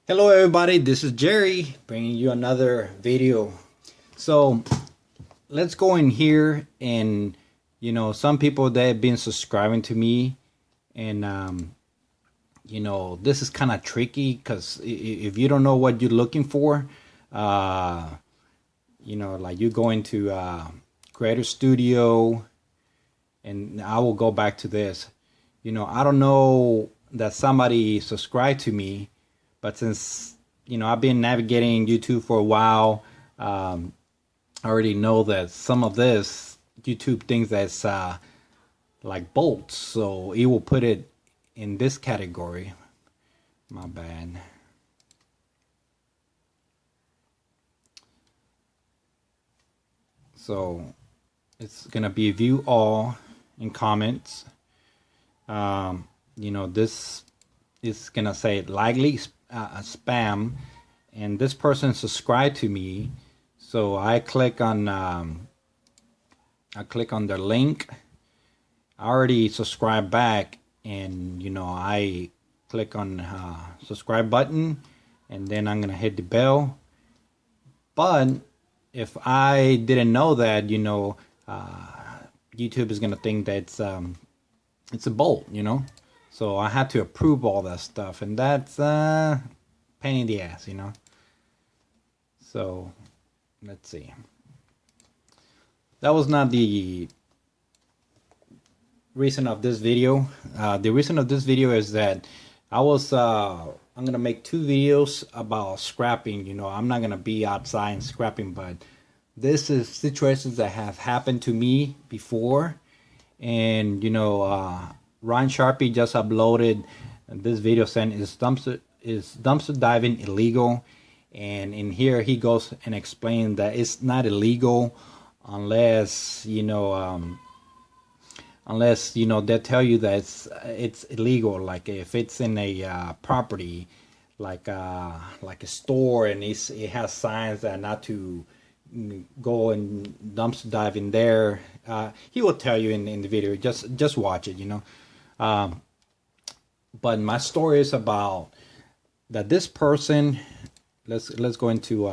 Hello everybody, this is Jerry bringing you another video. So let's go in here and some people that have been subscribing to me and this is kind of tricky because if you don't know what you're looking for, like you go into Creator Studio, and I will go back to this. I don't know that somebody subscribed to me, but since I've been navigating YouTube for a while, I already know that some of this YouTube thinks that's like bolts, so it will put it in this category. My bad. So it's gonna be view all in comments. This is gonna say likely spam, and this person subscribed to me, so I click on their link. I already subscribed back, and I click on subscribe button, and then I'm gonna hit the bell. But if I didn't know that, YouTube is gonna think that it's a bolt, so I had to approve all that stuff, and that's pain in the ass, So let's see. That was not the reason of this video. The reason of this video is that I'm gonna make two videos about scrapping. I'm not gonna be outside and scrapping, but this is situations that have happened to me before. And Ron Sharpie just uploaded this video saying is dumpster diving illegal, and in here he goes and explains that it's not illegal unless they tell you that it's illegal, like if it's in a property like a store, and it has signs that not to go and dumpster dive in there. He will tell you in the video. Just watch it, but my story is about that this person. Let's go into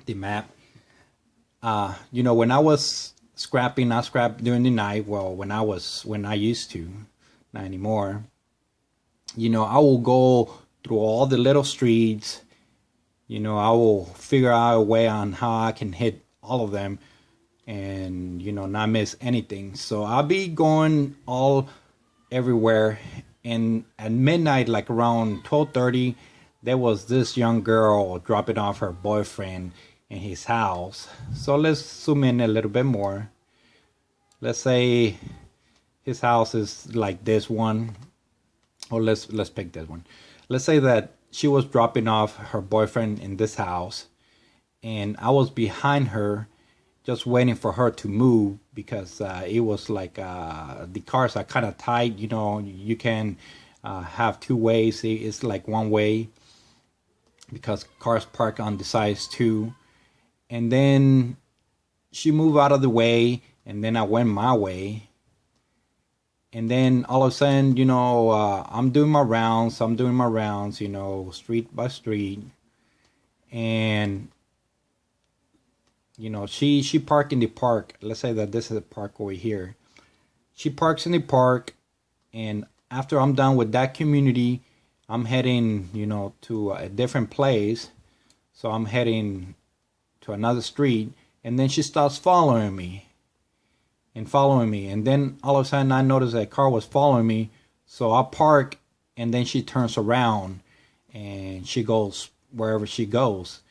the map. When I was scrapping, I scrapped during the night. Well, when I used to, not anymore. I will go through all the little streets. I will figure out a way on how I can hit all of them and not miss anything. So I'll be going all everywhere, and at midnight, like around 12:30, there was this young girl dropping off her boyfriend in his house. So let's zoom in a little bit more. Let's say his house is like this one, or let's pick this one. Let's say that she was dropping off her boyfriend in this house, and I was behind her just waiting for her to move, because it was like the cars are kind of tight. You can have two ways. It's like one way because cars park on the sides too. And then she moved out of the way, and then I went my way. And then all of a sudden, I'm doing my rounds, street by street. And, she parked in the park. Let's say that this is a park over here. She parks in the park, and after I'm done with that community, I'm heading, to a different place. So I'm heading to another street, and then she starts following me. And then all of a sudden I noticed that a car was following me, so I park, and then she turns around and she goes wherever she goes.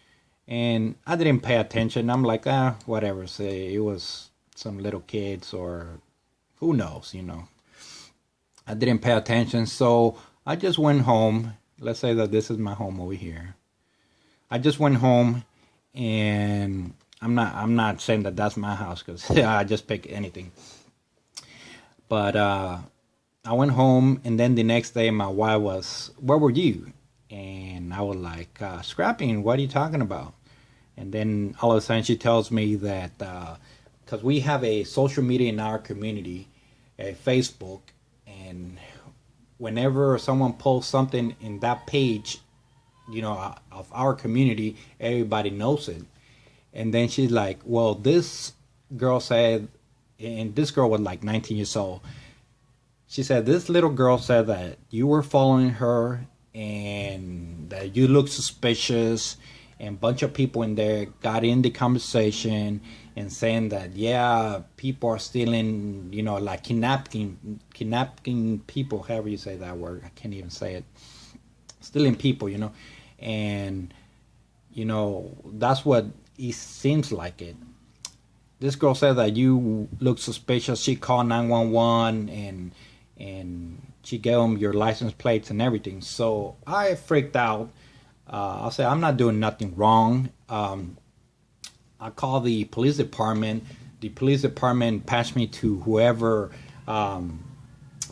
And I didn't pay attention. I'm like, whatever, say it was some little kids or who knows, I didn't pay attention, so I just went home. Let's say that this is my home over here. I just went home, and I'm not saying that that's my house, because I just pick anything. But I went home, and then the next day my wife was, "Where were you?" And I was like, "Scrapping. What are you talking about?" And then all of a sudden she tells me that because we have a social media in our community, a Facebook, and whenever someone posts something in that page, of our community, everybody knows it. And then she's like, well, this girl said, and this girl was like 19 years old. She said, this little girl said that you were following her and that you look suspicious. And a bunch of people in there got in the conversation and saying that, yeah, people are stealing, like kidnapping people, however you say that word. I can't even say it. Stealing people, and, that's what it seems like it. This girl said that you look suspicious. She called 911 and she gave them your license plates and everything. So I freaked out. I said, I'm not doing nothing wrong. I called the police department. The police department passed me to whoever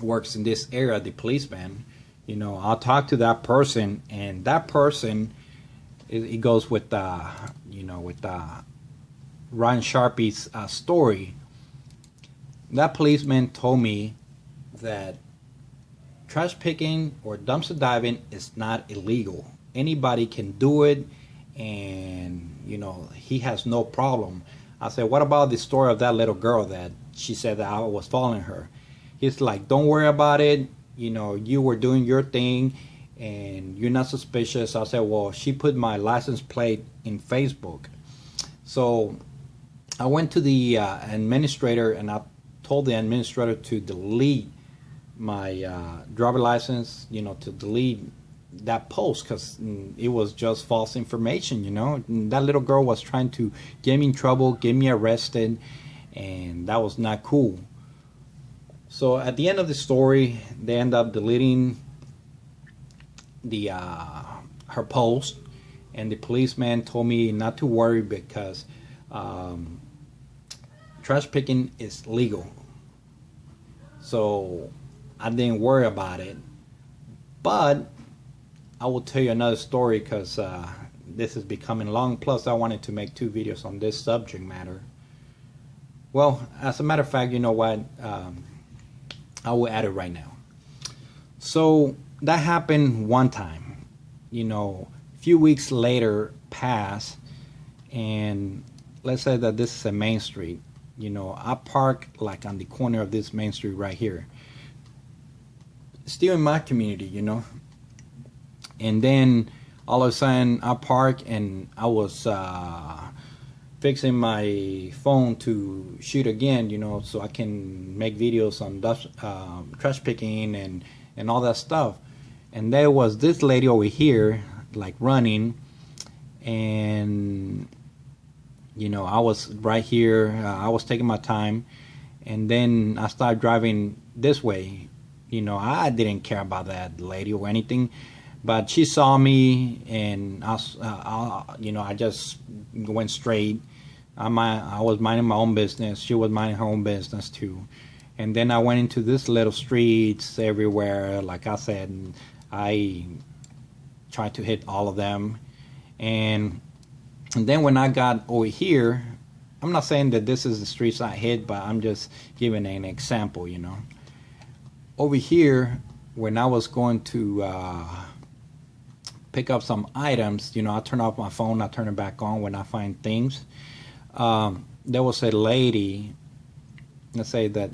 works in this area, the policeman. I'll talk to that person, and that person, it goes with, with Ron Sharpie's story. That policeman told me that trash picking or dumpster diving is not illegal. Anybody can do it, and he has no problem. I said, what about the story of that little girl that she said that I was following her? He's like, don't worry about it. You were doing your thing and you're not suspicious. I said, well, she put my license plate in Facebook. So I went to the administrator and I told the administrator to delete my driver license, to delete that post, because it was just false information. That little girl was trying to get me in trouble, get me arrested, and that was not cool. So at the end of the story, they end up deleting the her post, and the policeman told me not to worry because trash picking is legal. So I didn't worry about it. But I will tell you another story because this is becoming long. Plus, I wanted to make 2 videos on this subject matter. Well, as a matter of fact, you know what? I will add it right now. So that happened one time. A few weeks later passed, and let's say that this is a main street. I park like on the corner of this main street right here. Still in my community, And then all of a sudden I park and I was fixing my phone to shoot again, so I can make videos on trash picking and all that stuff. And there was this lady over here, like running, and I was right here. I was taking my time, and then I started driving this way. I didn't care about that lady or anything. But she saw me, and I just went straight. I was minding my own business. She was minding her own business too. And then I went into this little streets everywhere. Like I said, I tried to hit all of them. And then when I got over here, I'm not saying that this is the streets I hit, but I'm just giving an example, Over here, when I was going to pick up some items, I turn off my phone, I turn it back on when I find things. There was a lady, let's say that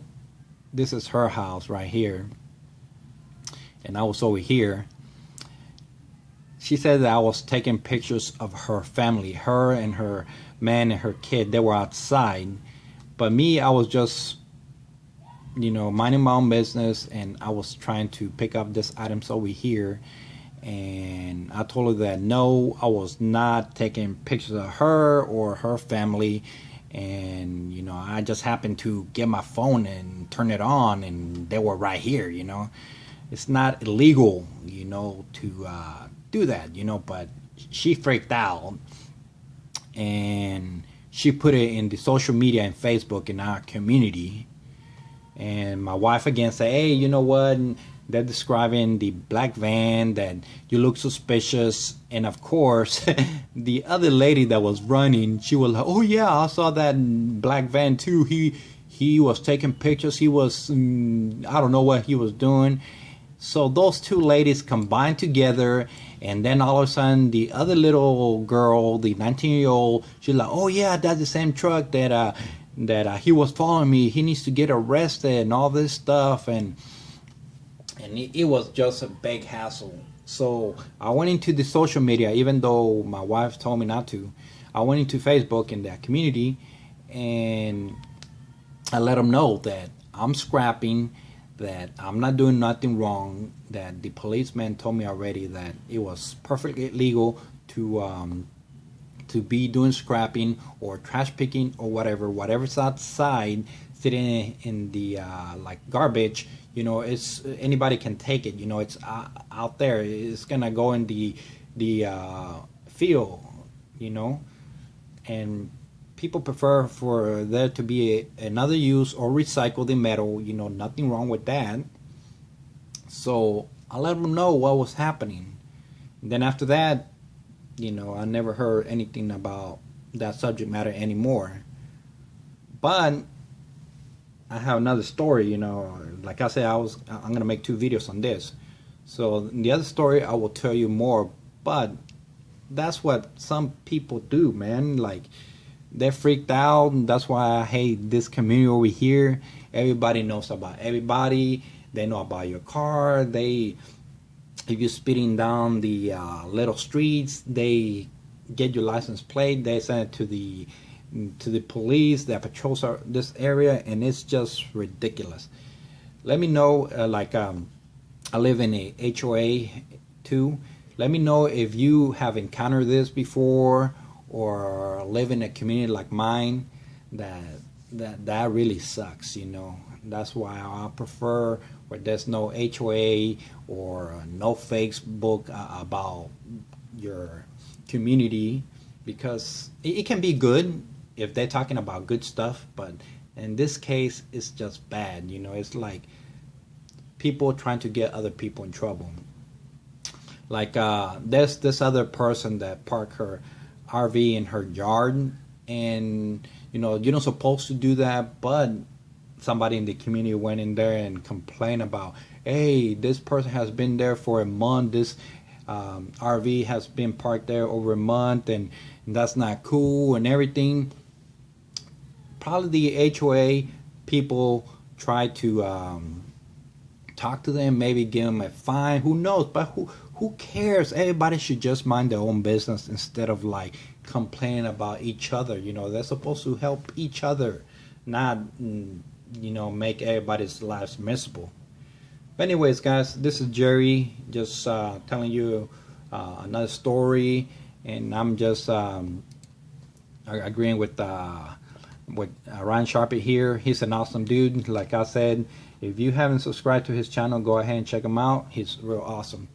this is her house right here, and I was over here. She said that I was taking pictures of her family, her and her man and her kid. They were outside, but me, I was just minding my own business, and I was trying to pick up these items over here. And I told her that no, I was not taking pictures of her or her family. And I just happened to get my phone and turn it on, and they were right here. It's not illegal to do that, but she freaked out, and she put it in the social media and Facebook in our community. And my wife again said, hey, you know what? They're describing the black van, that you look suspicious. And of course, the other lady that was running, she was like, oh yeah, I saw that black van too. He was taking pictures. He was, I don't know what he was doing. So those two ladies combined together, and then all of a sudden the other little girl, the 19-year-old, she's like, "Oh yeah, that's the same truck that he was following me. He needs to get arrested and all this stuff." And it was just a big hassle. So I went into the social media, even though my wife told me not to. I went into Facebook in that community, and I let them know that I'm scrapping, that I'm not doing nothing wrong, that the policeman told me already that it was perfectly legal to be doing scrapping or trash picking or whatever's outside sitting in the like garbage. It's anybody can take it. It's out there. It's gonna go in the field. And people prefer for there to be another use or recycle the metal. Nothing wrong with that. So I let them know what was happening. And then after that, I never heard anything about that subject matter anymore. But I have another story. Like I said, I'm gonna make 2 videos on this. So the other story I will tell you more. But that's what some people do, man. Like, they're freaked out, and that's why I hate this community over here. Everybody knows about everybody. They know about your car. If you're speeding down the little streets, they get your license plate. They send it to the police that patrols this area, and it's just ridiculous. Let me know. I live in a HOA too. Let me know if you have encountered this before, or live in a community like mine. That really sucks. That's why I prefer where there's no HOA or no Facebook about your community, because it can be good if they're talking about good stuff, but in this case it's just bad. It's like people trying to get other people in trouble. Like there's this other person that parked her RV in her yard, and you're not supposed to do that, but somebody in the community went in there and complained about, hey, this person has been there for a month, this RV has been parked there over a month, and that's not cool and everything. Probably the HOA people try to talk to them, maybe give them a fine, who knows, but who cares? Everybody should just mind their own business instead of like complaining about each other. They're supposed to help each other, not make everybody's lives miserable. But anyways, guys, this is Jerry, just telling you another story, and I'm just agreeing with Ryan Sharpie here. He's an awesome dude. Like I said, if you haven't subscribed to his channel, go ahead and check him out. He's real awesome.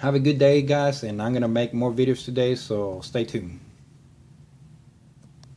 Have a good day, guys, and I'm gonna make more videos today, so stay tuned.